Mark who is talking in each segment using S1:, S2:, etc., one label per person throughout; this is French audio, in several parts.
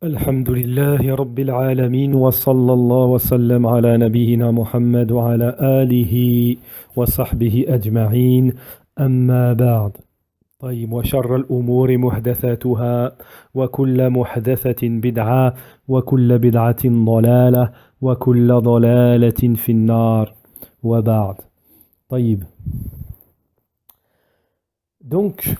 S1: الحمد لله رب العالمين وصلى الله وسلم على نبينا محمد وعلى آله وصحبه أجمعين أما بعد طيب وشر الأمور محدثاتها وكل محدثة بدعة وكل بدعة ضلالة وكل ضلالة في النار وبعد طيب donc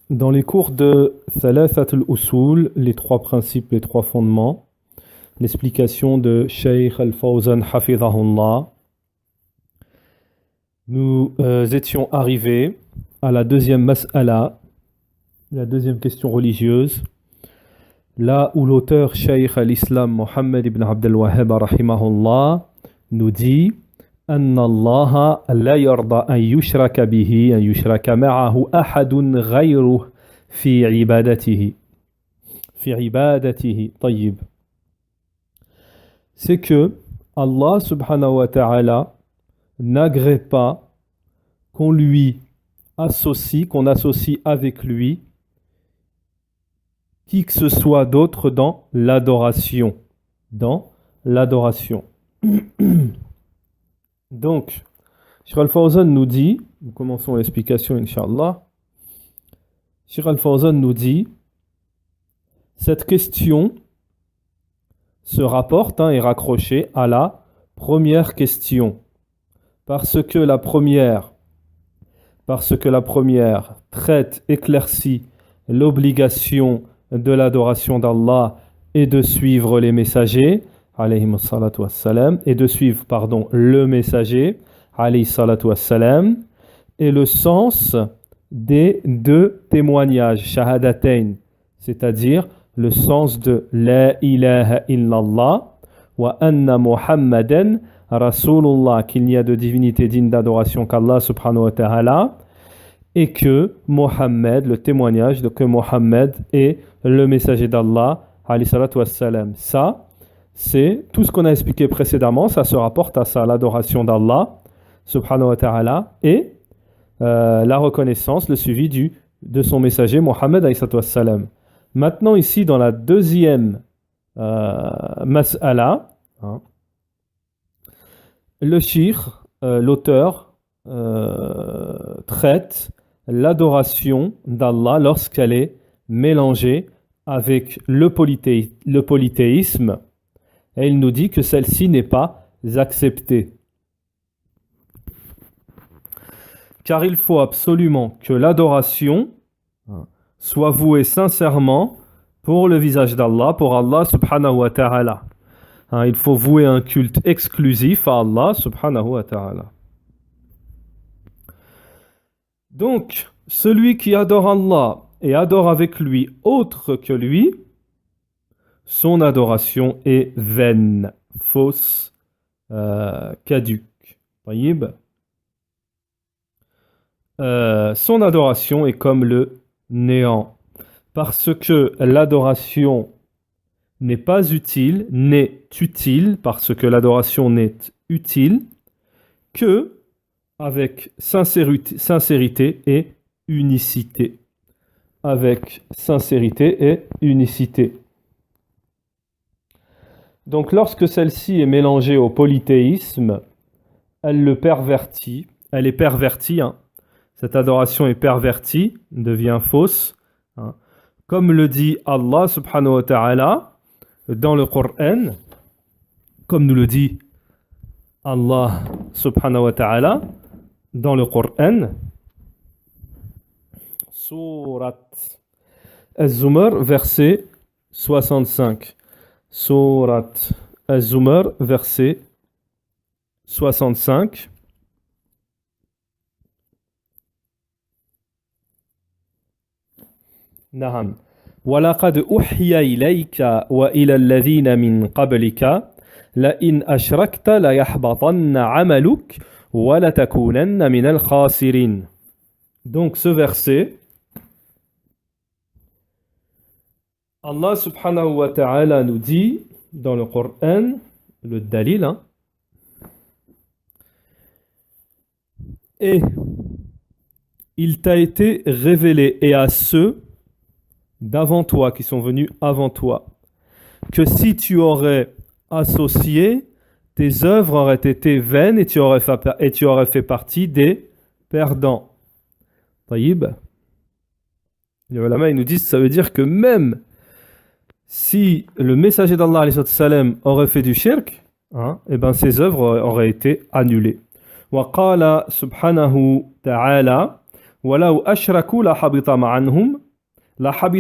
S1: dans les cours de Thalathat al-Usul, les trois principes, les trois fondements, l'explication de Shaykh al-Fawzan Hafidhahullah, nous étions arrivés à la deuxième mas'ala, la deuxième question religieuse, là où l'auteur Shaykh al-Islam Mohammed ibn Abdel Wahhab rahimahullah nous dit أن الله لا يرضى أن يشرك به أن يشرك معه أحد غيره في عبادته طيب c'est que Allah subhanahu wa ta'ala n'agrée pas qu'on lui associe, qu'on associe avec lui qui que ce soit d'autre dans l'adoration. Donc, Cheikh Al-Fawzan nous dit, nous commençons l'explication, Inch'Allah. Cheikh Al-Fawzan nous dit, cette question se rapporte est raccrochée à la première question. Parce que la première traite, éclaircit l'obligation de l'adoration d'Allah et de suivre les messagers, alayhi salatu wassalam, et de suivre, le messager, alayhi salatu wassalam, et le sens des deux témoignages, shahadatain, c'est-à-dire le sens de la ilaha illallah wa anna muhammadan rasulullah, qu'il n'y a de divinité digne d'adoration qu'Allah subhanahu wa ta'ala, et que Mohammed, le témoignage de que Mohammed est le messager d'Allah, alayhi salatu wassalam. Ça, c'est tout ce qu'on a expliqué précédemment, ça se rapporte à ça, l'adoration d'Allah subhanahu wa ta'ala et la reconnaissance, le suivi de son messager Mohammed alayhi salatu wassalam. Maintenant ici dans la deuxième mas'ala, le cheikh, l'auteur, traite l'adoration d'Allah lorsqu'elle est mélangée avec le polythéisme. Et il nous dit que celle-ci n'est pas acceptée. Car il faut absolument que l'adoration soit vouée sincèrement pour le visage d'Allah, pour Allah subhanahu wa ta'ala. Il faut vouer un culte exclusif à Allah subhanahu wa ta'ala. Donc, celui qui adore Allah et adore avec lui autre que lui, son adoration est vaine, fausse, caduque. Son adoration est comme le néant. Parce que l'adoration n'est utile, parce que l'adoration n'est utile que avec sincérité et unicité. Avec sincérité et unicité. Donc lorsque celle-ci est mélangée au polythéisme, elle est pervertie, cette adoration est pervertie, devient fausse, comme le dit Allah subhanahu wa ta'ala dans le Coran, comme nous le dit Allah subhanahu wa ta'ala dans le Coran, Surat Az-Zumar, verset 65. Surat Az-Zumar, verset 65. Naham. وَلَقَدْ أُوحِيَ إِلَيْكَ وَإِلَى الَّذِينَ مِنْ قَبْلِكَ لَئِنْ أَشْرَكْتَ لَيَحْبَطَنَّ عَمَلُكَ وَلَتَكُونَنَّ مِنَ الْخَاسِرِينَ. Donc ce verset, Allah subhanahu wa ta'ala nous dit dans le Coran, le dalil, et il t'a été révélé, et à ceux d'avant toi, qui sont venus avant toi, que si tu aurais associé, tes œuvres auraient été vaines et tu aurais fait partie des perdants. Taïb. Les ulama, ils nous disent, ça veut dire que même si le messager d'Allah alayhi salam aurait fait du shirk, et ben ses œuvres auraient été annulées. وقال سبحانه تعالى ولو أشركوا لحبط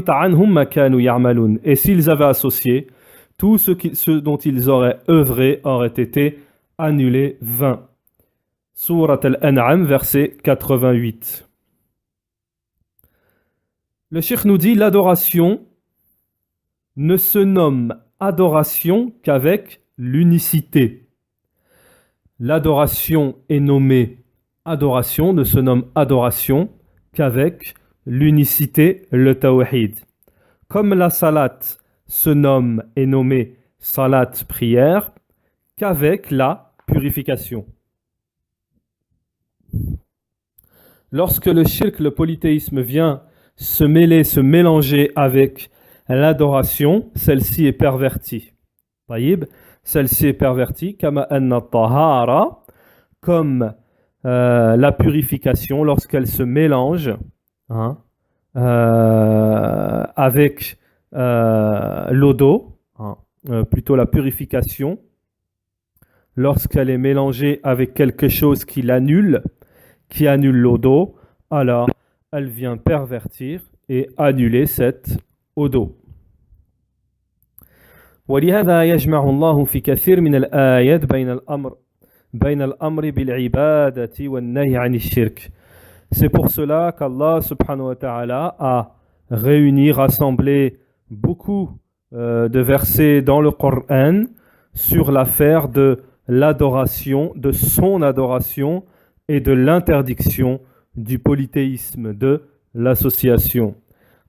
S1: عنهم ما كانوا يعملون. Et s'ils avaient associé, tout ce dont ils auraient œuvré aurait été annulé vain. Surat Al-An'am, verset 88. Le cheikh nous dit, l'adoration ne se nomme adoration qu'avec l'unicité. L'adoration est nommée adoration, ne se nomme adoration qu'avec l'unicité, le tawhid. Comme la salat se nomme et nommée salat, prière, qu'avec la purification. Lorsque le shirk, le polythéisme vient se mélanger avec l'adoration, celle-ci est pervertie. Taïb, celle-ci est pervertie, kama anna tahara, comme la purification lorsqu'elle se mélange avec l'eau d'eau, plutôt la purification, lorsqu'elle est mélangée avec quelque chose qui l'annule, qui annule l'eau d'eau, alors elle vient pervertir et annuler cette eau d'eau. ولهذا يجمع الله في كثير من الآيات بين الأمر بالعبادة والنهي عن الشرك. C'est pour cela qu'Allah subhanahu wa ta'ala a réuni, rassemblé beaucoup de versets dans le Coran sur l'affaire de l'adoration, de son adoration et de l'interdiction du polythéisme, de l'association.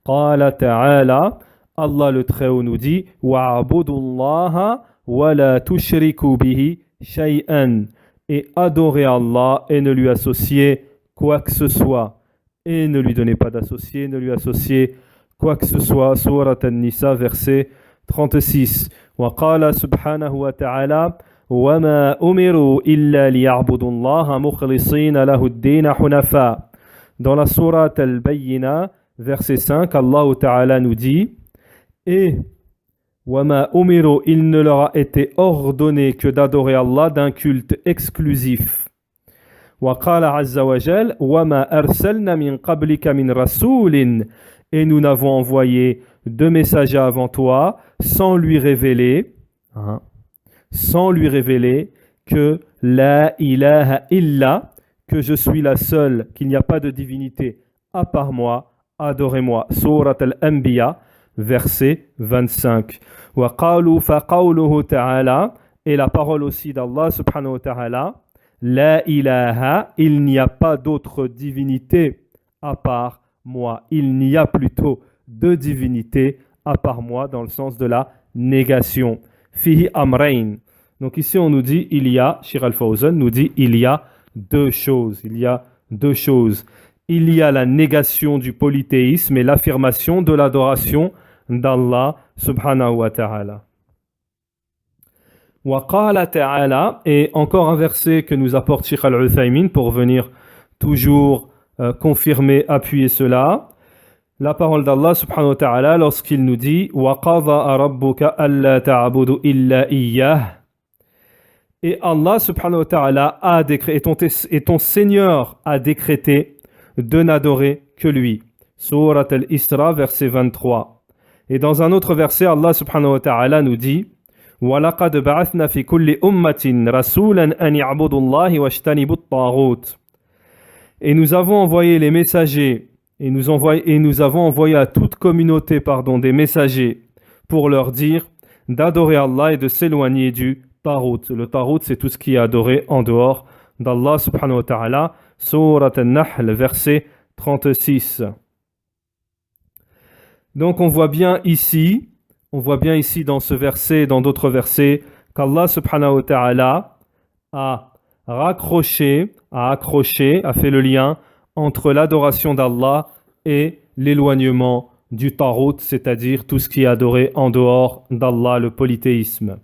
S1: Qala ta'ala, Allah le Très-Haut nous dit wa'abudullaha wa la tushriku bihi shay'an, et adorez Allah et ne lui associez quoi que ce soit, et ne lui donnez pas d'associé, ne lui associez quoi que ce soit. Surat An-Nisa, verset 36. Wa qala subhanahu wa ta'ala وَمَا أُمِرُوا إِلَّا لِيَعْبُدُوا اللَّهَ مُخْلِصِينَ لَهُ الدِّينَ حُنَفَاءَ. Dans la sourate Al-Bayyina, verset 5, Allah Ta'ala nous dit, et وَمَا أُمِرُوا, il ne leur a été ordonné que d'adorer Allah d'un culte exclusif. وَقَالَ عَزَّ وَجَلَّ وَمَا أَرْسَلْنَا مِنْ قَبْلِكَ مِنْ رَسُولٍ, et nous n'avons envoyé de messagers avant toi sans lui révéler que la ilaha illa, que je suis la seule, qu'il n'y a pas de divinité à part moi, adorez-moi. Surat Al-Anbiya, verset 25. Wa qalu fa qawluhu ta'ala, et la parole aussi d'Allah subhanahu wa ta'ala, la ilaha, il n'y a pas d'autre divinité à part moi. Il n'y a plutôt de divinité à part moi, dans le sens de la négation. Fihi amrayn. Donc ici on nous dit il y a, Shir al-Fawzan nous dit il y a deux choses. Il y a deux choses. Il y a la négation du polythéisme et l'affirmation de l'adoration d'Allah subhanahu wa ta'ala. Wa qala ta'ala, et encore un verset que nous apporte Sheikh al-Uthaymin pour venir toujours confirmer, appuyer cela. La parole d'Allah subhanahu wa ta'ala lorsqu'il nous dit wa qadha rabbuka alla ta'budu illa iyyah. Et Allah subhanahu wa ta'ala a décrété, et ton Seigneur a décrété de n'adorer que lui. Surat al-Isra, verset 23. Et dans un autre verset, Allah subhanahu wa ta'ala nous dit وَلَقَدْ بَعَثْنَا فِي كُلِّ أُمَّةٍ رَسُولًا أَنْ يَعْبُدُوا اللَّهِ وَاجْتَنِبُوا الطَّاغُوتَ. Et nous avons envoyé les messagers, et nous avons envoyé à toute communauté des messagers pour leur dire d'adorer Allah et de s'éloigner du Tarout. Le Tarout, c'est tout ce qui est adoré en dehors d'Allah subhanahu wa ta'ala. Surat An-Nahl, verset 36. Donc on voit bien ici dans ce verset et dans d'autres versets qu'Allah subhanahu wa ta'ala a fait le lien entre l'adoration d'Allah et l'éloignement du Tarout, c'est-à-dire tout ce qui est adoré en dehors d'Allah, le polythéisme.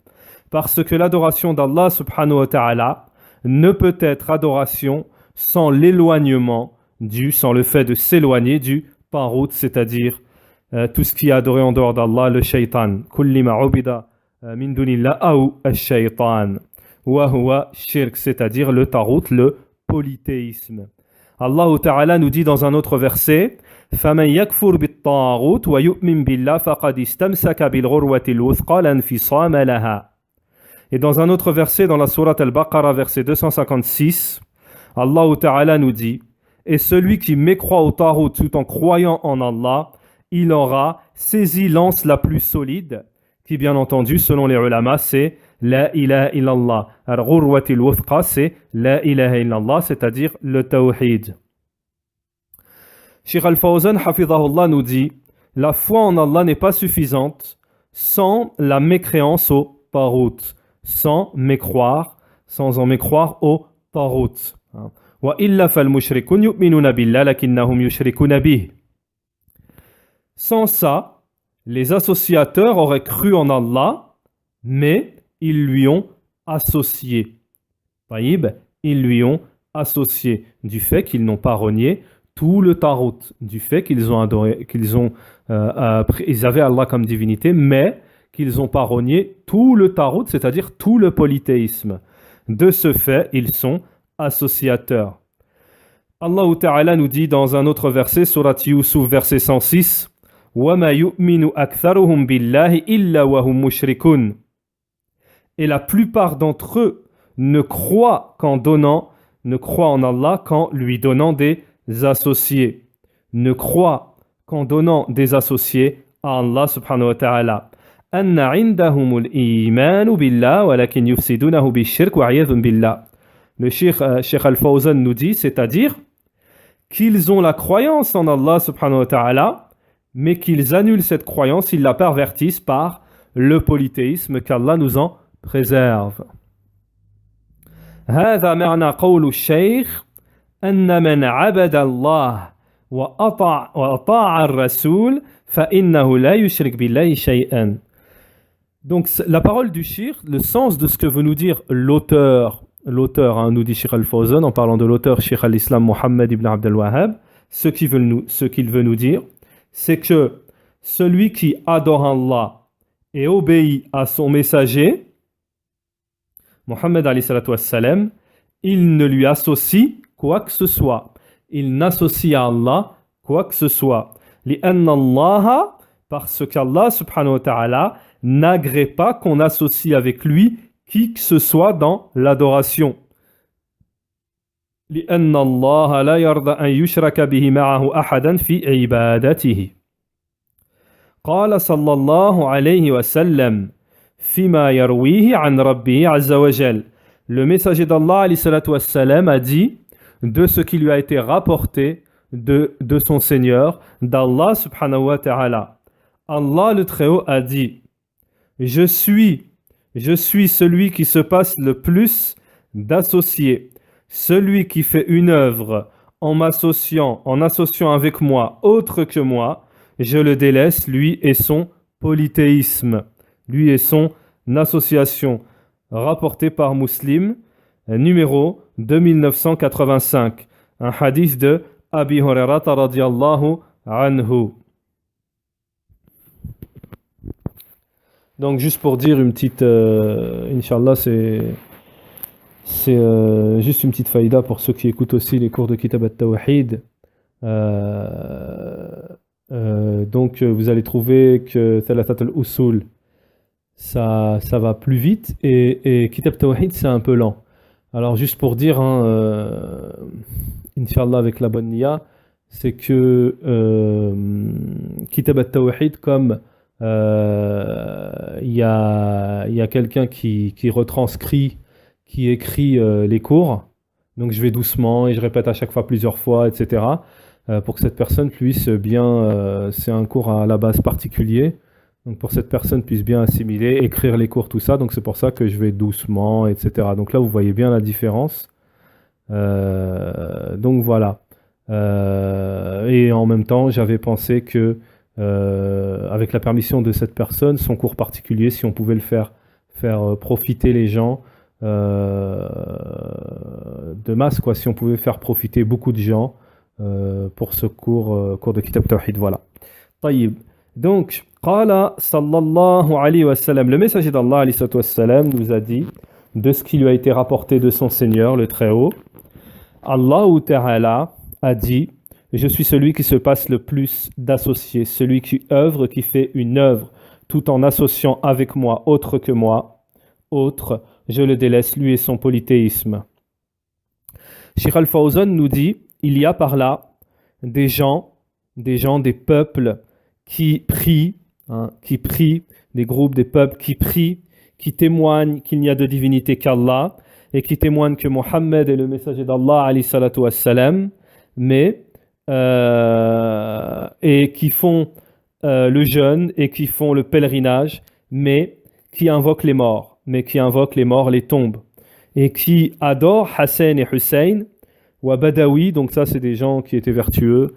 S1: Parce que l'adoration d'Allah subhanahu wa ta'ala ne peut être adoration sans l'éloignement sans le fait de s'éloigner du Tarout, c'est-à-dire tout ce qui est adoré en dehors d'Allah, le shaitan. Kulli ma ubida min dunillah aou al-shaitan. Wa huwa shirk, c'est-à-dire le Tarout, le polythéisme. Allah Ta'ala nous dit dans un autre verset فَمَنْ يَكْفُرْ بِالطَّاغُوتِ وَيُؤْمِنْ بِاللَّهِ فَقَدِ اسْتَمْسَكَ بِالْعُرْوَةِ الْوُثْقَى لَا انْفِصَامَ لَهَا. Et dans un autre verset, dans la sourate Al-Baqarah, verset 256, Allah Ta'ala nous dit et celui qui mécroit au Tarout tout en croyant en Allah, il aura saisi l'anse la plus solide, qui bien entendu, selon les ulama, c'est La ilaha illallah. Al-Ghurwatil Wuthqa, c'est La ilaha illallah, c'est-à-dire le Tawhid. Cheikh Al-Fawzan, hafidhahullah, nous dit la foi en Allah n'est pas suffisante sans la mécréance au Tarout, sans en mécroire au Tarout. Wa illa fal mushrikun yu'minuna billah lakinnahum yushrikuna bih. Sans ça, les associateurs auraient cru en Allah, mais ils lui ont associé. Taïb, ils lui ont associé du fait qu'ils n'ont pas renié tout le Tarout, du fait qu'ils ont adoré, ils avaient Allah comme divinité, mais qu'ils n'ont pas renié tout le Tarout, c'est-à-dire tout le polythéisme. De ce fait, ils sont associateurs. Allah Ta'ala nous dit dans un autre verset, Surat Yusuf, verset 106, وَمَا يُؤْمِنُ أَكْثَرُهُمْ بِاللَّهِ إِلَّا وَهُمْ مُشْرِكُونَ. Et la plupart d'entre eux ne croient en Allah qu'en lui donnant des associés. Ne croient qu'en donnant des associés à Allah subhanahu wa ta'ala. أَنَّ عِنْدَهُمُ الْإِيمَانُ بِاللَّهِ وَلَكِنْ يُفْسِدُونَهُ بِالشِّرْكِ وَعِيَاذٌ بِاللَّهِ. Le Cheikh Al-Fawzan nous dit, c'est-à-dire qu'ils ont la croyance en Allah subhanahu wa ta'ala, mais qu'ils annulent cette croyance, ils la pervertissent par le polythéisme, qu'Allah nous en préserve. هذا معنى قول الشيخ أن من عبد الله وأطاع الرسول فإنه لا يشرك بالله شيئا. Donc la parole du Cheikh, le sens de ce que veut nous dire l'auteur, nous dit Cheikh Al-Fawzan en parlant de l'auteur Cheikh Al-Islam Mohammed ibn Abdel Wahhab, ce qu'il veut nous dire, c'est que celui qui adore Allah et obéit à son messager, Mohammed alayhi salatu wassalam, il ne lui associe quoi que ce soit. Il n'associe à Allah quoi que ce soit. لأن Allah, parce qu'Allah subhanahu wa ta'ala n'agrée pas qu'on associe avec lui qui que ce soit dans l'adoration. لأن الله لا يرضى أن يشرك به معه أحدا في عبادته. قال صلى الله عليه وسلم فيما يرويه عن ربه عز وجل. Le messager d'Allah alayhi salatu wassalam a dit de ce qui lui a été rapporté de son Seigneur, d'Allah subhanahu wa ta'ala. Allah le Très-Haut a dit je suis celui qui se passe le plus d'associés. Celui qui fait une œuvre en associant avec moi autre que moi, je le délaisse, lui et son polythéisme, lui et son association. Rapporté par Muslim, numéro 2985, un hadith de Abi Hurairata radiyallahu anhu. Donc juste pour dire une petite, Inch'Allah, c'est juste une petite faïda pour ceux qui écoutent aussi les cours de Kitab al-Tawhid. Donc vous allez trouver que Thalathat al-Usul, ça va plus vite et Kitab al-Tawhid c'est un peu lent. Alors juste pour dire, Inch'Allah avec la bonne niya, c'est que Kitab al-Tawhid, comme il y a quelqu'un qui retranscrit, qui écrit les cours, donc je vais doucement et je répète à chaque fois plusieurs fois, etc. Pour que cette personne puisse bien, c'est un cours à la base particulier, donc pour que cette personne puisse bien assimiler, écrire les cours, tout ça, donc c'est pour ça que je vais doucement, etc. Donc là vous voyez bien la différence. Donc voilà. Et en même temps j'avais pensé que avec la permission de cette personne, son cours particulier, si on pouvait le faire profiter les gens de masse, quoi, si on pouvait faire profiter beaucoup de gens pour ce cours de Kitab Tawhid, voilà. طيب. Donc, qala sallallahu alayhi wa sallam, le messager d'Allah alayhi wa sallam nous a dit de ce qui lui a été rapporté de son Seigneur, le Très-Haut. Allah Ta'ala a dit: je suis celui qui se passe le plus d'associés, celui qui œuvre, qui fait une œuvre, tout en associant avec moi autre que moi, autre, je le délaisse, lui et son polythéisme. Cheikh Al-Fawzan nous dit: il y a par là des gens, des peuples qui prient, des groupes, des peuples qui prient, qui témoignent qu'il n'y a de divinité qu'Allah, et qui témoignent que Mohammed est le messager d'Allah, alayhi salatu wassalam, mais et qui font le jeûne et qui font le pèlerinage, mais qui invoquent les morts, les tombes, et qui adorent Hassan et Hussein, ou Badawi, donc ça c'est des gens qui étaient vertueux,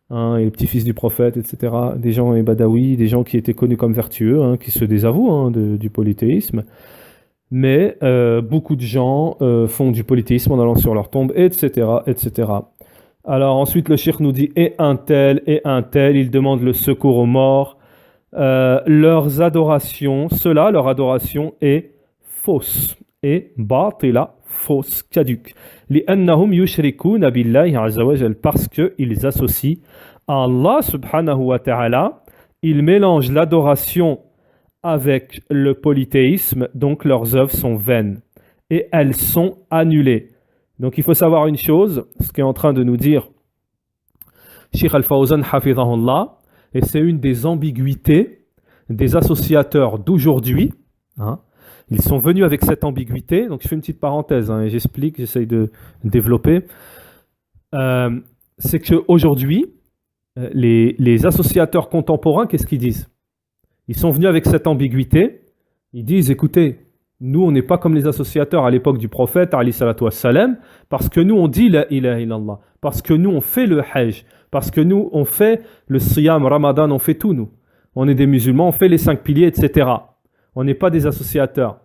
S1: et les petits-fils du prophète, etc. Des gens et Badawi, des gens qui étaient connus comme vertueux, qui se désavouent du polythéisme. Mais beaucoup de gens font du polythéisme en allant sur leur tombe, etc., etc. Alors ensuite le cheikh nous dit: et un tel, ils demandent le secours aux morts. Leur adoration est fausse, et batila, fausse, caduque. لأنهم يشركون بالله عز وجل, parce qu'ils associent à Allah subhanahu wa ta'ala, ils mélangent l'adoration avec le polythéisme, donc leurs œuvres sont vaines et elles sont annulées. Donc il faut savoir une chose, ce qu'est en train de nous dire Cheikh Al-Fawzan hafidhahullah, et c'est une des ambiguïtés des associateurs d'aujourd'hui. Ils sont venus avec cette ambiguïté, donc je fais une petite parenthèse et j'explique, j'essaye de développer. C'est qu'aujourd'hui, les associateurs contemporains, qu'est-ce qu'ils disent? Ils sont venus avec cette ambiguïté. Ils disent: écoutez, nous on n'est pas comme les associateurs à l'époque du prophète, alayhi salatu wassalam, parce que nous on dit la ilaha illallah, parce que nous on fait le hajj, parce que nous on fait le siyam, ramadan, on fait tout nous. On est des musulmans, on fait les 5 piliers, etc. On n'est pas des associateurs.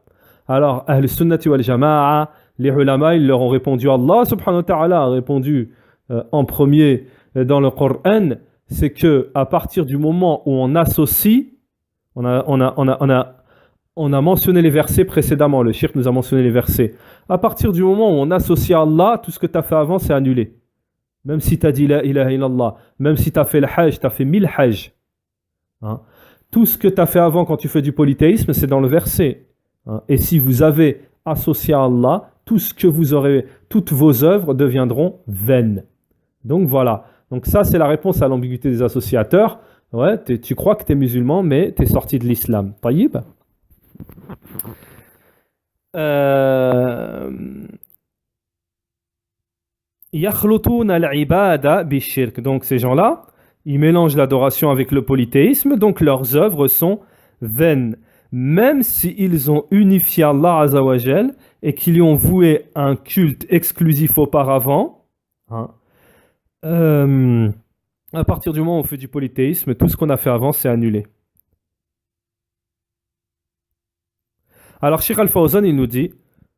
S1: Alors, Ahl Sunnati wal Jama'a, les ulama, ils leur ont répondu, Allah subhanahu wa ta'ala a répondu en premier dans le Coran, c'est que à partir du moment où on associe, on a mentionné les versets précédemment, le shirk nous a mentionné les versets. À partir du moment où on associe à Allah, tout ce que tu as fait avant, c'est annulé. Même si tu as dit la ilaha illallah, même si tu as fait le hajj, tu as fait 1000 hajj. Tout ce que tu as fait avant quand tu fais du polythéisme, c'est dans le verset. Et si vous avez associé à Allah, toutes vos œuvres deviendront vaines. Donc voilà. Donc ça, c'est la réponse à l'ambiguïté des associateurs. Ouais, tu crois que tu es musulman, mais tu es sorti de l'islam. Taïb. Yakhlutuna al-ibada bi-shirk. Donc ces gens-là, ils mélangent l'adoration avec le polythéisme, donc leurs œuvres sont vaines. Même s'ils ont unifié Allah Azzawajal et qu'ils lui ont voué un culte exclusif auparavant, à partir du moment où on fait du polythéisme, tout ce qu'on a fait avant, c'est annulé. Alors, Cheikh Al-Fawzan, il nous dit,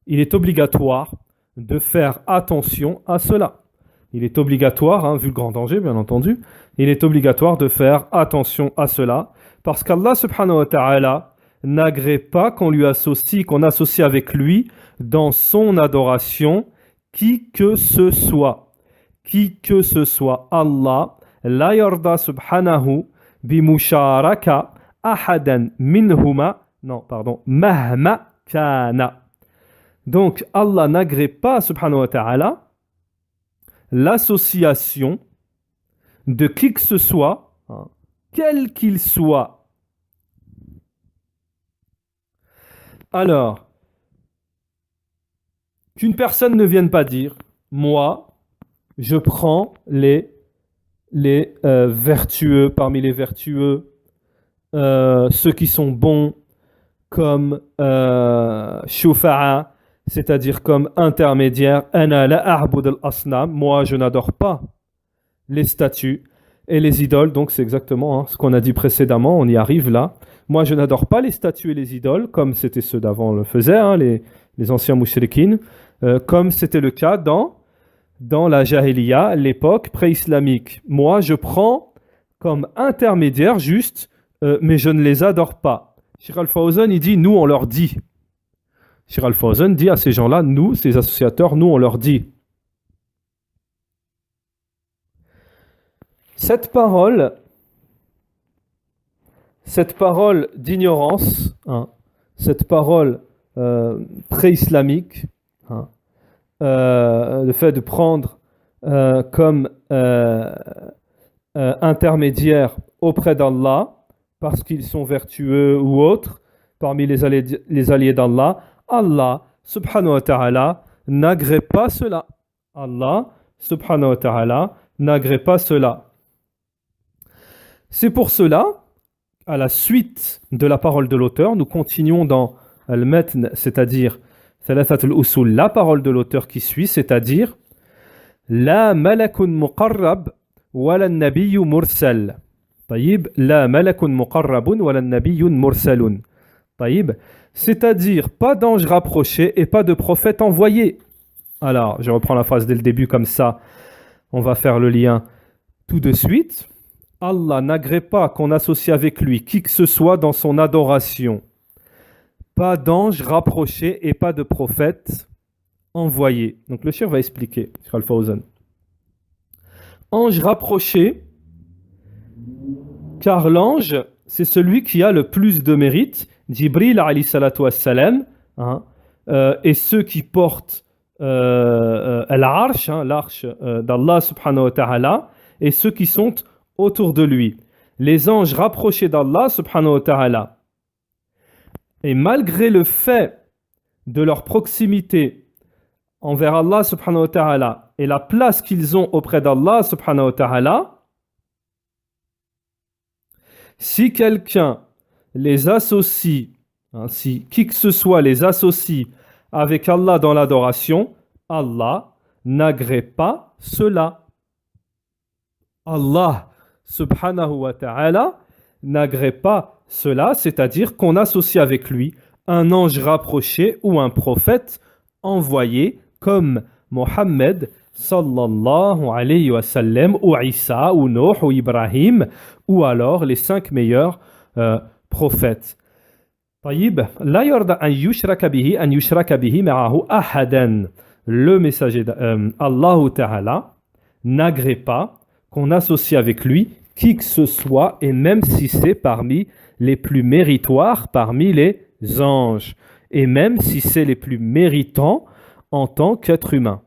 S1: il est obligatoire de faire attention à cela. Il est obligatoire, vu le grand danger, bien entendu, il est obligatoire de faire attention à cela, parce qu'Allah subhanahu wa ta'ala n'agrée pas qu'on associe avec lui dans son adoration qui que ce soit. Allah, la yarda subhanahu bimusharaka ahadan minhuma, mahma kana. Donc Allah n'agrée pas subhanahu wa ta'ala l'association de qui que ce soit, quel qu'il soit. Alors, qu'une personne ne vienne pas dire, moi, je prends les vertueux, parmi les vertueux, ceux qui sont bons comme shufa'a, c'est-à-dire comme intermédiaire. Ana la a'bud al-asnam, moi je n'adore pas les statues. Et les idoles, donc c'est exactement ce qu'on a dit précédemment, on y arrive là. Moi, je n'adore pas les statues et les idoles, comme c'était ceux d'avant le faisaient, les anciens mouchriquines, comme c'était le cas dans la Jahiliya, l'époque pré-islamique. Moi, je prends comme intermédiaire juste, mais je ne les adore pas. Cheikh Al-Fawzan, il dit, nous, on leur dit. Cheikh Al-Fawzan dit à ces gens-là, nous, ces associateurs, nous, on leur dit. Cette parole d'ignorance, cette parole pré-islamique, le fait de prendre comme intermédiaire auprès d'Allah, parce qu'ils sont vertueux ou autres, parmi les alliés d'Allah, Allah subhanahu wa ta'ala n'agrée pas cela. Allah subhanahu wa ta'ala n'agrée pas cela. C'est pour cela, à la suite de la parole de l'auteur, nous continuons dans al-matn, c'est-à-dire thalathat al-usul, la parole de l'auteur qui suit, c'est-à-dire la malakun muqarrab wala nabiyyu mursal. طيب la malakun muqarrabun wala nabiyyun mursalun. طيب, c'est-à-dire pas d'ange rapproché et pas de prophète envoyé. Alors, je reprends la phrase dès le début comme ça, on va faire le lien tout de suite. Allah n'agrée pas qu'on associe avec lui qui que ce soit dans son adoration. Pas d'ange rapproché et pas de prophète envoyé. Donc le cheikh va expliquer. Ange rapproché, car l'ange, c'est celui qui a le plus de mérite. Jibril alayhi salatu wassalam, et ceux qui portent l'arche, l'arche d'Allah subhanahu wa ta'ala, et ceux qui sont autour de lui. Les anges rapprochés d'Allah subhanahu wa ta'ala. Et malgré le fait de leur proximité envers Allah subhanahu wa ta'ala et la place qu'ils ont auprès d'Allah subhanahu wa ta'ala, si quelqu'un les associe, si qui que ce soit les associe avec Allah dans l'adoration, Allah n'agrée pas cela. Allah subhanahu wa ta'ala n'agrée pas cela, c'est-à-dire qu'on associe avec lui un ange rapproché ou un prophète envoyé comme Mohammed sallallahu alayhi wa sallam ou Isa ou Nuh ou Ibrahim ou alors les 5 meilleurs prophètes. طيب لا يرضى أن يشرك به معه أحدا. Le messager d'Allah Ta'ala n'agrée pas qu'on associe avec lui qui que ce soit, et même si c'est parmi les plus méritoires parmi les anges, et même si c'est les plus méritants en tant qu'être humain.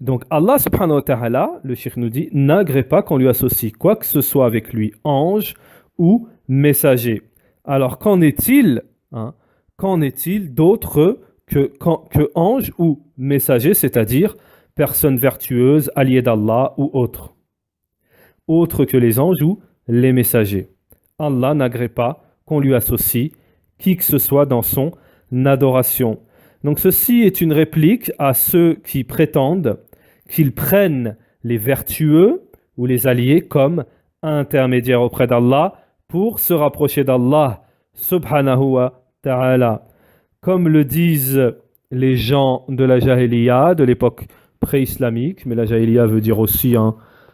S1: Donc Allah subhanahu wa ta'ala, le cheikh nous dit, n'agrée pas qu'on lui associe quoi que ce soit avec lui, ange ou messager. Alors qu'en est-il d'autre que ange ou messager, c'est-à-dire personne vertueuse, alliée d'Allah ou autre que les anges ou les messagers. Allah n'agrée pas qu'on lui associe qui que ce soit dans son adoration. Donc ceci est une réplique à ceux qui prétendent qu'ils prennent les vertueux ou les alliés comme intermédiaires auprès d'Allah pour se rapprocher d'Allah subhanahu wa ta'ala. Comme le disent les gens de la Jahiliya, de l'époque pré-islamique, mais la Jahiliya veut dire aussi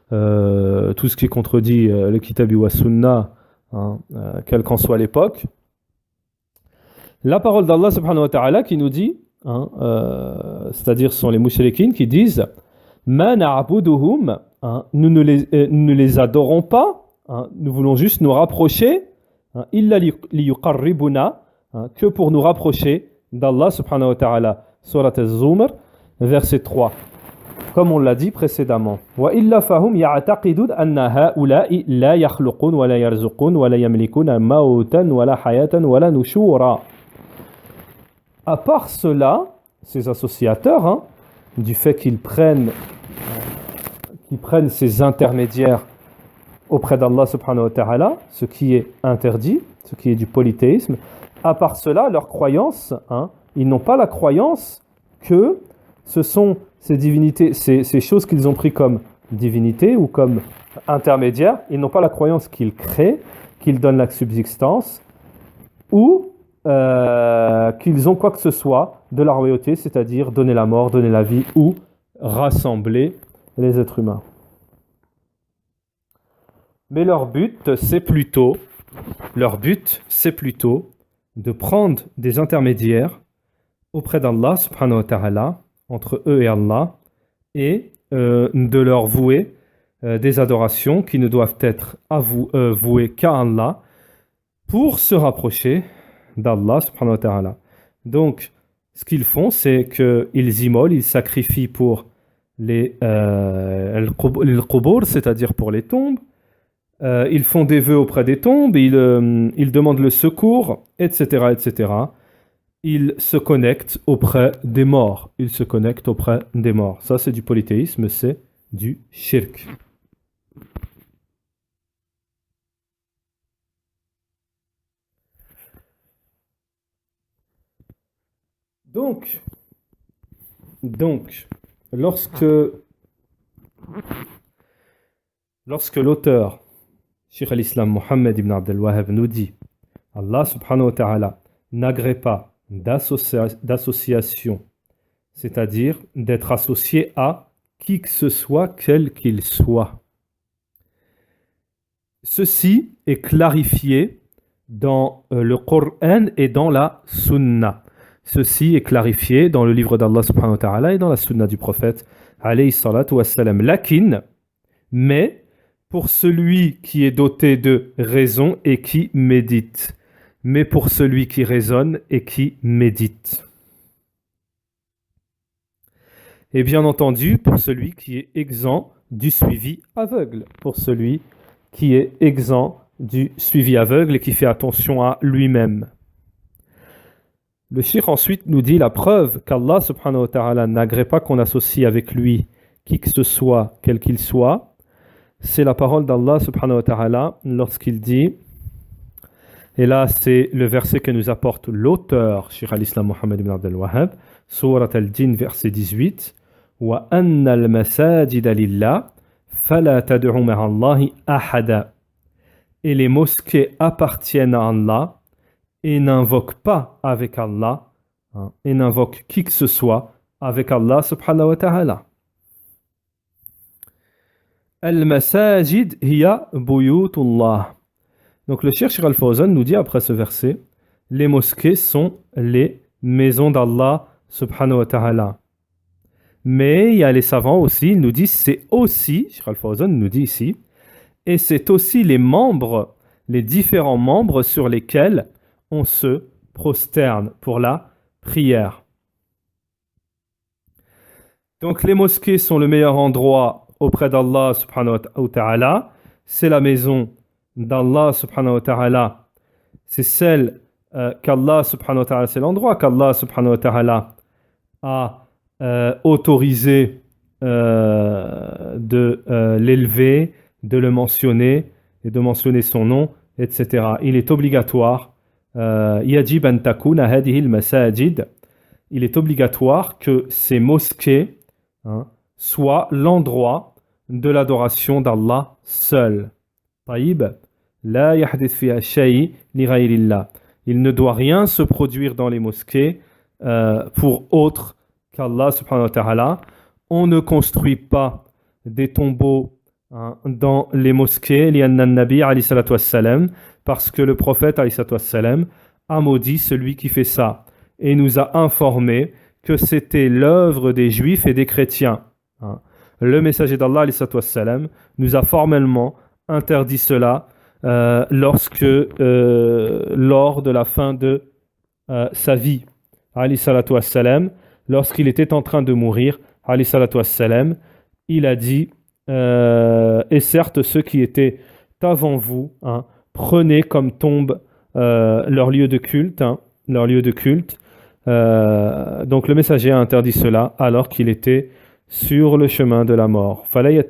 S1: tout ce qui contredit le Kitabi wa Sunnah, quelle qu'en soit l'époque. La parole d'Allah subhanahu wa ta'ala qui nous dit, c'est-à-dire ce sont les mouchriquines qui disent Ma na'buduhum, nous ne les adorons pas, nous voulons juste nous rapprocher, illa liyuqarribuna, que pour nous rapprocher d'Allah subhanahu wa ta'ala. Surat Az-Zumar, verset 3. Comme on l'a dit précédemment. Wa illa fahum ya'taqidun anna ha'ula'i la yakhluqun wa la yarzuqun wa la yamlikuna mautan wa la hayatan wa la nushura. À part cela, ces associateurs, du fait qu'ils prennent ces intermédiaires auprès d'Allah subhanahu wa ta'ala, ce qui est interdit, ce qui est du polythéisme, à part cela, leur croyance, ils n'ont pas la croyance que ce sont ces divinités, ces choses qu'ils ont pris comme divinité ou comme intermédiaire. Ils n'ont pas la croyance qu'ils créent, qu'ils donnent la subsistance ou qu'ils ont quoi que ce soit de la royauté, c'est-à-dire donner la mort, donner la vie ou rassembler les êtres humains. Mais leur but, c'est plutôt de prendre des intermédiaires auprès d'Allah subhanahu wa ta'ala, entre eux et Allah, et de leur vouer des adorations qui ne doivent être vouées qu'à Allah pour se rapprocher d'Allah subhanahu wa ta'ala. Donc, ce qu'ils font, c'est qu'ils immolent, ils sacrifient pour les qubur, c'est-à-dire pour les tombes. Ils font des vœux auprès des tombes, ils demandent le secours, etc., etc. Ils se connectent auprès des morts. Ça, c'est du polythéisme, c'est du shirk. Donc, lorsque l'auteur, Cheikh al-Islam Mohammed ibn Abd al-Wahhab, nous dit Allah subhanahu wa ta'ala n'agrée pas d'association, c'est-à-dire d'être associé à qui que ce soit, quel qu'il soit. Ceci est clarifié dans le Coran et dans la Sunna. Ceci est clarifié dans le livre d'Allah subhanahu wa ta'ala et dans la Sunna du prophète alayhi salatu wassalam. Lakin, mais pour celui qui est doté de raison et qui médite. Mais pour celui qui raisonne et qui médite. Et bien entendu, pour celui qui est exempt du suivi aveugle. Pour celui qui est exempt du suivi aveugle et qui fait attention à lui-même. Le cheikh ensuite nous dit la preuve qu'Allah subhanahu wa ta'ala n'agrée pas qu'on associe avec lui qui que ce soit, quel qu'il soit. C'est la parole d'Allah subhanahu wa ta'ala lorsqu'il dit, et là c'est le verset que nous apporte l'auteur, Cheikh al-Islam Mohammed ibn Abd al-Wahhab, Surat al-Jinn, verset 18, wa anna al-masajida lillah, fala tad'u ma'a Allahi ahada. Et les mosquées appartiennent à Allah et n'invoquent pas avec Allah, et n'invoquent qui que ce soit avec Allah subhanahu wa ta'ala. Al-masajid hiya buyutullah. Donc le Cheikh al-Fawzan nous dit après ce verset, les mosquées sont les maisons d'Allah subhanahu wa ta'ala. Mais il y a les savants aussi, ils nous disent c'est aussi, Cheikh al-Fawzan nous dit ici, et c'est aussi les membres, les différents membres sur lesquels on se prosterne pour la prière. Donc les mosquées sont le meilleur endroit auprès d'Allah subhanahu wa ta'ala, c'est la maison d'Allah subhanahu wa ta'ala, c'est celle qu'Allah subhanahu wa ta'ala, c'est l'endroit qu'Allah subhanahu wa ta'ala a autorisé de l'élever, de le mentionner et de mentionner son nom, etc. Il est obligatoire, yajib an takuna hadihi al-masajid, il est obligatoire que ces mosquées soit l'endroit de l'adoration d'Allah seul. Taïb, la yahdith fiha shay li ghayrillah. Il ne doit rien se produire dans les mosquées pour autre qu'Allah subhanahu wa ta'ala. On ne construit pas des tombeaux dans les mosquées, li'anna an-nabi alayhi salatu wassalam, parce que le prophète alayhi salatu wassalam a maudit celui qui fait ça et nous a informé que c'était l'œuvre des juifs et des chrétiens. Le messager d'Allah nous a formellement interdit cela lors de la fin de sa vie. Lorsqu'il était en train de mourir, il a dit et certes ceux qui étaient avant vous, prenez comme tombe leur lieu de culte, donc le messager a interdit cela alors qu'il était sur le chemin de la mort. Et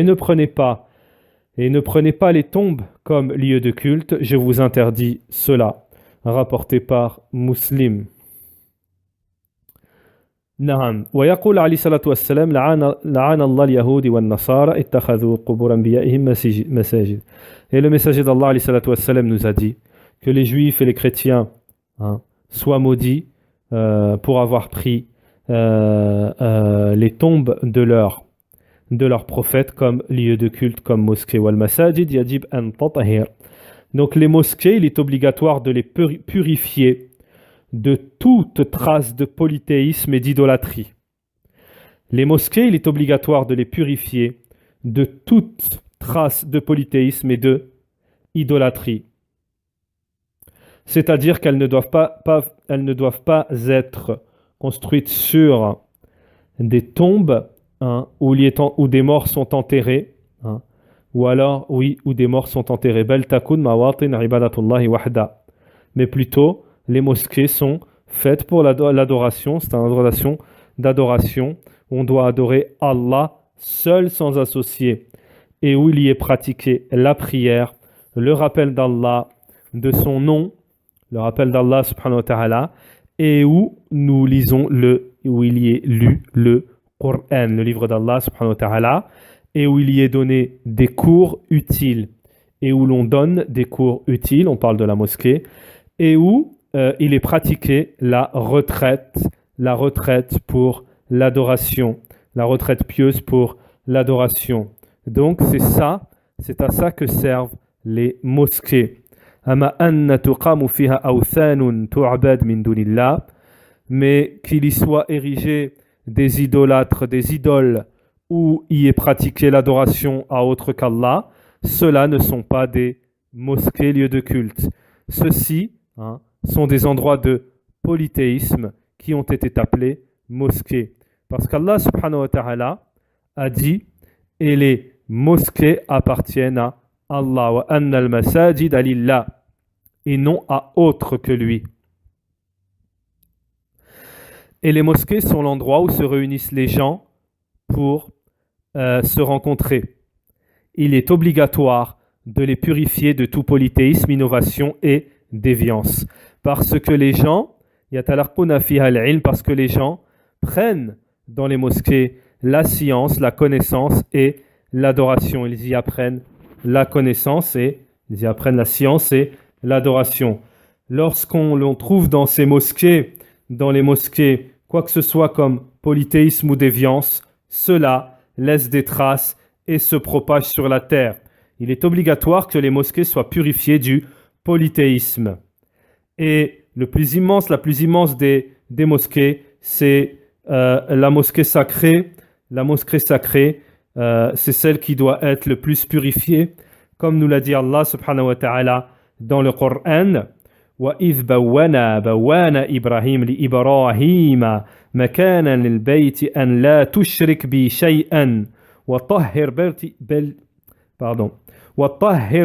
S1: ne prenez pas les tombes comme lieu de culte, je vous interdis cela. Rapporté par Muslim. نعم ويقول عليه الصلاة والسلام لعن الله اليهود والنصارى اتخذوا قبور أنبيائهم مساجد. Et le messager d'Allah عليه الصلاة والسلام nous a dit que les juifs et les chrétiens soient maudits pour avoir pris les tombes de leurs prophètes comme lieu de culte, comme mosquée. Wal masajid yajib an tatahir. Donc les mosquées, il est obligatoire de les purifier de toute trace de polythéisme et d'idolâtrie. Les mosquées, il est obligatoire de les purifier de toute trace de polythéisme et de idolâtrie. C'est-à-dire qu'elles ne doivent pas être construites sur des tombes où des morts sont enterrés, ou alors, où des morts sont enterrés. Bel takun mawatin ibadatullahi wahda. Mais plutôt, les mosquées sont faites pour l'adoration, c'est une relation d'adoration où on doit adorer Allah seul sans associé, et où il y est pratiqué la prière, le rappel d'Allah, de son nom, le rappel d'Allah subhanahu wa ta'ala, et où nous lisons où il y est lu le Coran, le livre d'Allah subhanahu wa ta'ala, et où il y est donné des cours utiles, et où l'on donne des cours utiles, on parle de la mosquée, et où il est pratiqué la retraite pour l'adoration, la retraite pieuse pour l'adoration. Donc c'est à ça que servent les mosquées. Mais qu'il y soit érigé des idolâtres, des idoles, où y est pratiquée l'adoration à autre qu'Allah, ceux-là ne sont pas des mosquées, lieux de culte. Ceux-ci sont des endroits de polythéisme qui ont été appelés mosquées. Parce qu'Allah subhanahu wa ta'ala a dit « Et les mosquées appartiennent à Allah, wa anna al-masajid lillah » et non à autre que lui. Et les mosquées sont l'endroit où se réunissent les gens pour se rencontrer. Il est obligatoire de les purifier de tout polythéisme, innovation et déviance. Parce que les gens, parce que les gens prennent dans les mosquées la science, la connaissance et l'adoration. Ils y apprennent la connaissance et ils y apprennent la science et l'adoration. Lorsqu'on trouve dans les mosquées, quoi que ce soit comme polythéisme ou déviance, cela laisse des traces et se propage sur la terre. Il est obligatoire que les mosquées soient purifiées du polythéisme. Et la plus immense des mosquées, c'est la mosquée sacrée. La mosquée sacrée, c'est celle qui doit être le plus purifiée, comme nous l'a dit Allah subhanahu wa ta'ala dans le Coran. وَإِذْ بَوَّانَا إِبْرَاهِيمَ لِإِبْرَاهِيمَ مَكَانًا لِلْبَيْتِ أَنْ لَا تُشْرِكْ بِي شَيْئًا وَطَهِّرْ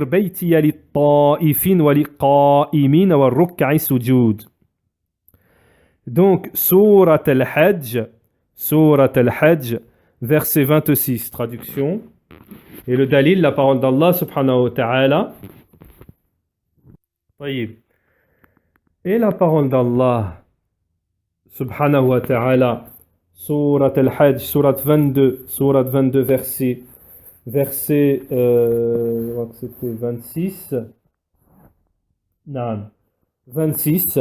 S1: بَيْتِيَ لِلطَّائِفِينَ وَلِلْقَائِمِينَ وَالرُّكَّعِ السُّجُودِ. Donc, Sourate al-Hajj, verset 26, traduction. Et le dalil, la parole d'Allah subhanahu wa ta'ala. Et la parole d'Allah subhanahu wa ta'ala, Sourate al-Hajj, Sourate 22, verset je crois que c'était 26. Non, 26.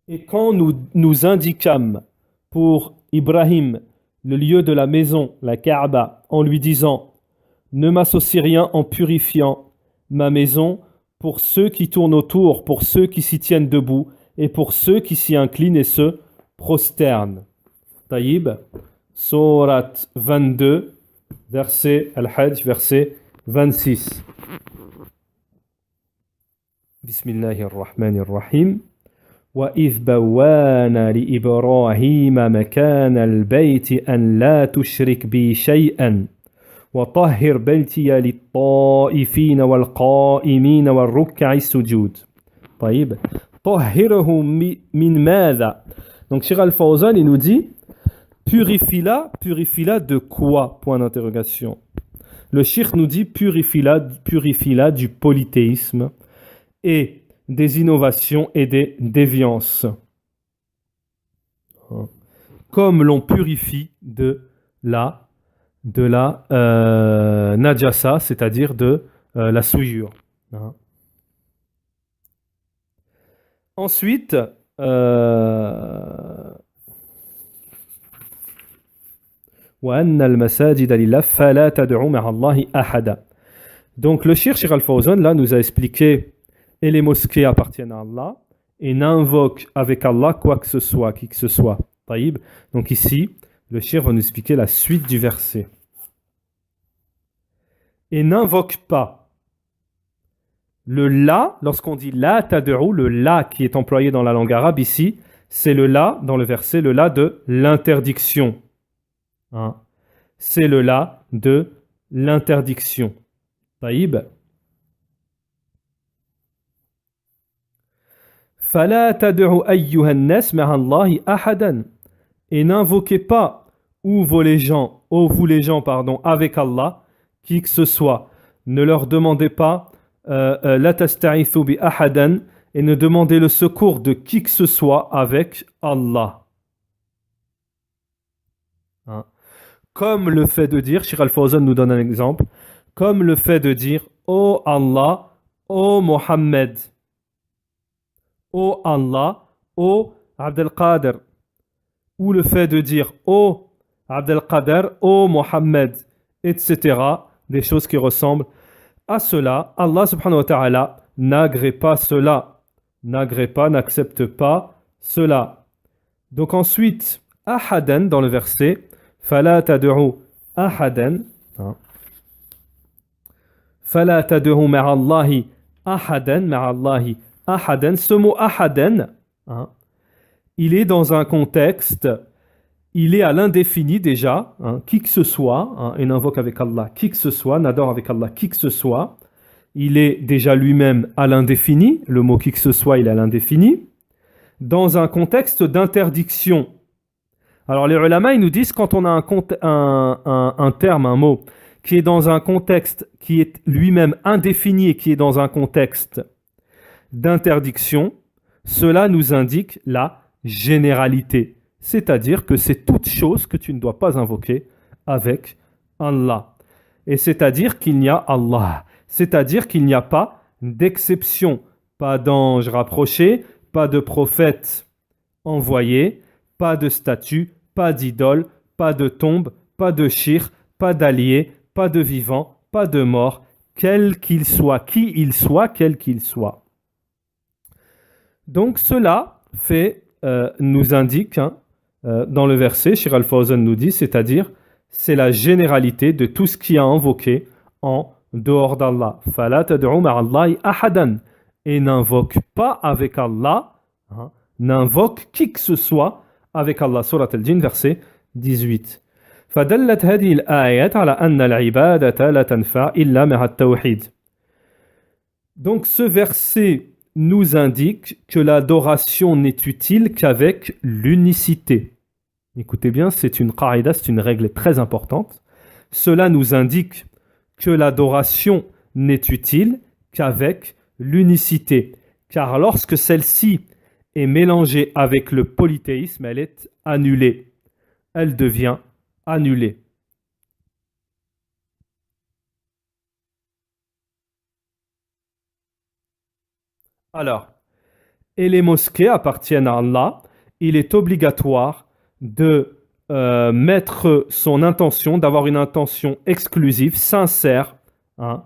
S1: Et quand nous indiquâmes pour Ibrahim le lieu de la maison, la Kaaba, en lui disant « Ne m'associe rien en purifiant ma maison pour ceux qui tournent autour, pour ceux qui s'y tiennent debout et pour ceux qui s'y inclinent et se prosternent. » Taïb, Sourate 22, verset Al-Hajj, verset 26. Bismillahirrahmanirrahim. وَإِذْ بَوَّانَا لِإِبْرَاهِيمَ مَكَانَ الْبَيْتِ أَنْ لَا تُشْرِكْ بِي شَيْئًا وَطَهِّرْ بَيْتِيَ لِلطَّائِفِينَ وَالْقَائِمِينَ وَالرُّكَّعِ السُّجُودِ. طيب. طَهِّرْهُ مِنْ مَاذَا. Donc Cheikh Al-Fawzan, il nous dit purifie-la de quoi? Point d'interrogation. Le Cheikh nous dit purifie-la du polythéisme et des innovations et des déviances. hein. Comme l'on purifie de la najasa, c'est-à-dire de la souillure. Hein. Ensuite, وَأَنَّ الْمَسَاجِدَ لِلَّهِ فَلَا تَدْعُوا مَعَ اللَّهِ أَحَدًا. Donc le Cheikh Al-Fawzan là nous a expliqué et les mosquées appartiennent à Allah et n'invoque avec Allah quoi que ce soit, qui que ce soit. Taïb. Donc ici, le Cheikh va nous expliquer la suite du verset. Et n'invoque pas. Le la, lorsqu'on dit la tad'u, le la qui est employé dans la langue arabe ici, c'est le la dans le verset, le la de l'interdiction. Hein. C'est le la de l'interdiction. Taïb. Fala tad'u ayyuhan nas ma'a Allahi ahadan. Et n'invoquez pas, ou vous les gens, avec Allah, qui que ce soit. Ne leur demandez pas la tasta'ithu bi ahadan et ne demandez le secours de qui que ce soit avec Allah. Hein. Comme le fait de dire, Cheikh Al-Fawzan nous donne un exemple, comme le fait de dire ô Allah, ô Mohammed, ô Allah, ô Abdel Qadir, ou le fait de dire ô Abdel Qadir, ô Mohammed, etc., des choses qui ressemblent à cela. Allah subhanahu wa ta'ala n'agrée pas cela, n'accepte pas cela. Donc ensuite, ahadan dans le verset, fala tad'u ahadan, fala tad'u ma'a Allahi ahadan, ce mot ahadan, hein, il est dans un contexte, il est à l'indéfini déjà, hein, qui que ce soit, hein, et n'invoque avec Allah qui que ce soit, n'adore avec Allah qui que ce soit, il est déjà lui-même à l'indéfini, le mot qui que ce soit il est à l'indéfini, dans un contexte d'interdiction. Alors les ulama ils nous disent quand on a un terme, un mot, qui est dans un contexte qui est lui-même indéfini et qui est dans un contexte d'interdiction, cela nous indique la généralité. C'est-à-dire que c'est toute chose que tu ne dois pas invoquer avec Allah. Et c'est-à-dire qu'il n'y a Allah. C'est-à-dire qu'il n'y a pas d'exception. Pas d'ange rapproché, pas de prophète envoyé, pas de statue, pas d'idole, pas de tombe, pas de shirk, pas d'allié, pas de vivant, pas de mort, quel qu'il soit, qui il soit, quel qu'il soit. Donc cela nous indique, hein, dans le verset, Cheikh Al-Fawzan nous dit, c'est-à-dire, c'est la généralité de tout ce qui est invoqué en dehors d'Allah. Fala tad'u ma'a Allahi ahadan. Et n'invoque pas avec Allah, hein, n'invoque qui que ce soit avec Allah. Surat Al-Jinn, verset 18. فدلت هذه الآيات على أن العبادة لا تنفع إلا مع التوحيد. Donc ce verset nous indique que l'adoration n'est utile qu'avec l'unicité. Écoutez bien, c'est une qaïda, c'est une règle très importante. Cela nous indique que l'adoration n'est utile qu'avec l'unicité. Car lorsque celle-ci est mélangée avec le polythéisme, elle est annulée. Elle devient annulée. Alors, et les mosquées appartiennent à Allah, il est obligatoire de mettre son intention, d'avoir une intention exclusive, sincère, hein,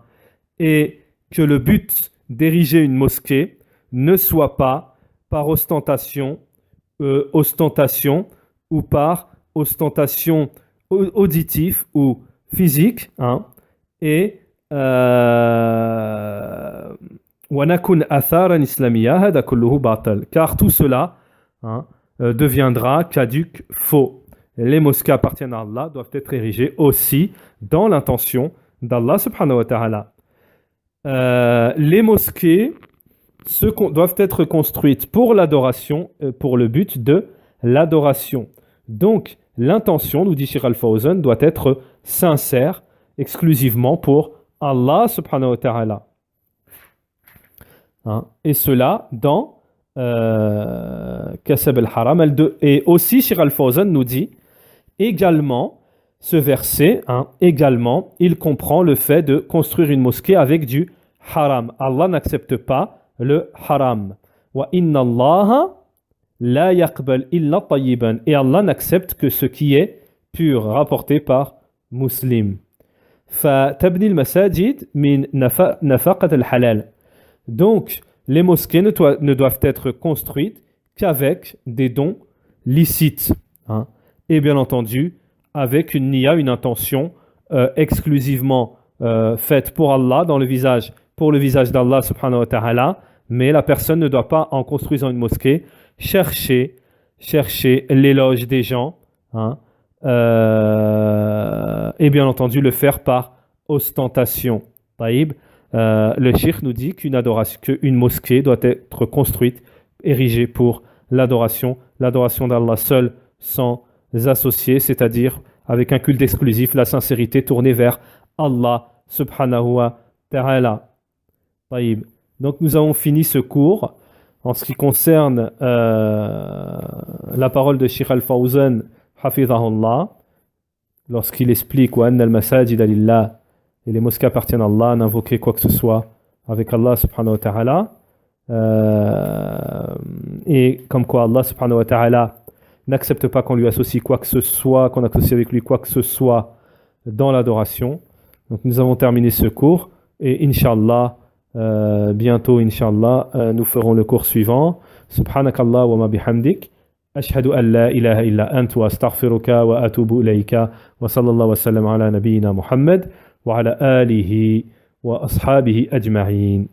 S1: et que le but d'ériger une mosquée ne soit pas par ostentation ou par ostentation auditive ou physique, hein, et car tout cela, hein, deviendra caduc, faux. Les mosquées appartiennent à Allah, doivent être érigées aussi dans l'intention d'Allah subhanahu wa ta'ala. Les mosquées doivent être construites pour l'adoration, pour le but de l'adoration. Donc l'intention, nous dit Cheikh Al-Fawzan, doit être sincère, exclusivement pour Allah subhanahu wa ta'ala. Hein, et cela dans Kasab al-Haram. Et aussi, Sheikh Al-Fawzan nous dit également, ce verset, également, il comprend le fait de construire une mosquée avec du haram. Allah n'accepte pas le haram. Wa inna Allah la yaqbal illa tayyiban. Et Allah n'accepte que ce qui est pur, rapporté par Muslim. فَتَبْنِي الْمَسَاجِدِ مِنْ نَفَقَةِ الْحَلَالِ. Donc, les mosquées ne doivent être construites qu'avec des dons licites. Et bien entendu, avec une niya, une intention exclusivement faite pour Allah, pour le visage d'Allah subhanahu wa ta'ala, mais la personne ne doit pas, en construisant une mosquée, chercher l'éloge des gens, et bien entendu le faire par ostentation. Taïb. Le cheikh nous dit qu'une mosquée doit être construite, érigée pour l'adoration d'Allah seul, sans associés, c'est-à-dire avec un culte exclusif, la sincérité tournée vers Allah subhanahu wa ta'ala. Taïb. Donc nous avons fini ce cours. En ce qui concerne la parole de Sheikh Al-Fawzan, hafidhahullah, lorsqu'il explique wa anna al-masajida lillah, et les mosquées appartiennent à Allah, n'invoquer quoi que ce soit avec Allah subhanahu wa ta'ala, et comme quoi Allah subhanahu wa ta'ala n'accepte pas qu'on lui associe quoi que ce soit, qu'on associe avec lui quoi que ce soit dans l'adoration. Donc nous avons terminé ce cours, et Inch'Allah, bientôt Inch'Allah, nous ferons le cours suivant. Subhanakallah wa ma bihamdik. أشهد أن لا إله إلا أنت وأستغفرك وأتوب إليك وصلى الله وسلم على نبينا محمد وعلى آله وأصحابه أجمعين.